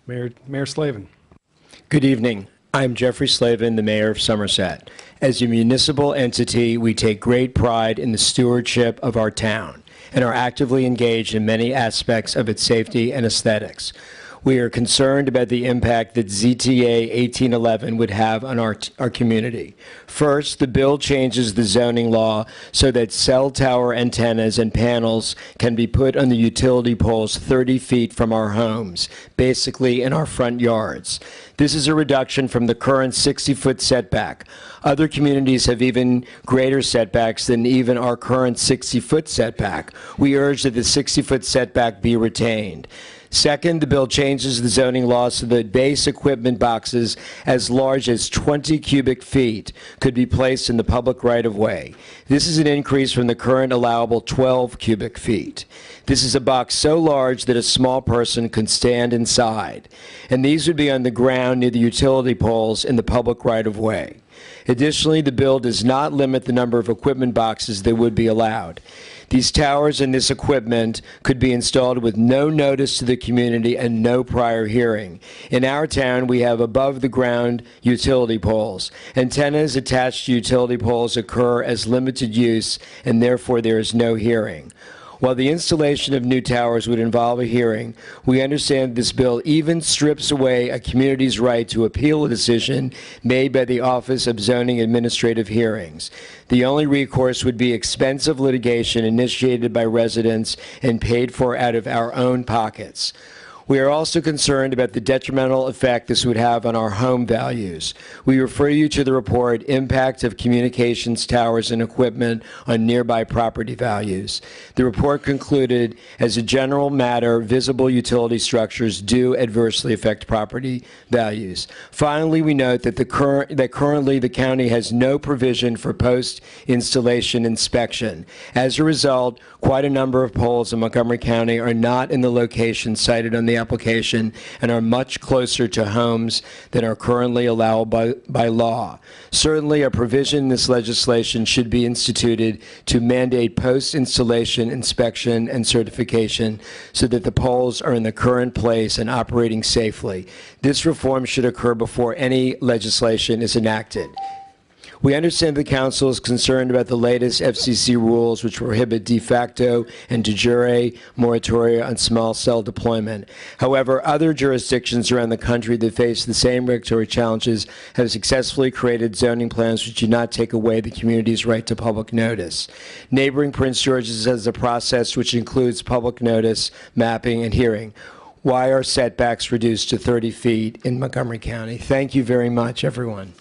Mayor Slavin. Good evening. I'm Jeffrey Slavin, the Mayor of Somerset. As a municipal entity, we take great pride in the stewardship of our town and are actively engaged in many aspects of its safety and aesthetics. We are concerned about the impact that ZTA 1811 would have on our community. First, the bill changes the zoning law so that cell tower antennas and panels can be put on the utility poles 30 feet from our homes, basically in our front yards. This is a reduction from the current 60-foot setback. Other communities have even greater setbacks than even our current 60-foot setback. We urge that the 60-foot setback be retained. Second, the bill changes the zoning law so that base equipment boxes as large as 20 cubic feet could be placed in the public right-of-way. This is an increase from the current allowable 12 cubic feet. This is a box so large that a small person could stand inside, and these would be on the ground near the utility poles in the public right-of-way. Additionally, the bill does not limit the number of equipment boxes that would be allowed. These towers and this equipment could be installed with no notice to the community and no prior hearing. In our town, we have above-the-ground utility poles. Antennas attached to utility poles occur as limited use, and therefore there is no hearing. While the installation of new towers would involve a hearing, we understand this bill even strips away a community's right to appeal a decision made by the Office of Zoning Administrative Hearings. The only recourse would be expensive litigation initiated by residents and paid for out of our own pockets. We are also concerned about the detrimental effect this would have on our home values. We refer you to the report, Impact of Communications Towers and Equipment on Nearby Property Values. The report concluded, as a general matter, visible utility structures do adversely affect property values. Finally, we note that currently the county has no provision for post-installation inspection. As a result, quite a number of poles in Montgomery County are not in the location cited on the application and are much closer to homes than are currently allowed by law. Certainly, a provision in this legislation should be instituted to mandate post-installation inspection and certification so that the poles are in the current place and operating safely. This reform should occur before any legislation is enacted. We understand the Council is concerned about the latest FCC rules which prohibit de facto and de jure moratoria on small cell deployment. However, other jurisdictions around the country that face the same regulatory challenges have successfully created zoning plans which do not take away the community's right to public notice. Neighboring Prince George's has a process which includes public notice, mapping, and hearing. Why are setbacks reduced to 30 feet in Montgomery County? Thank you very much, everyone.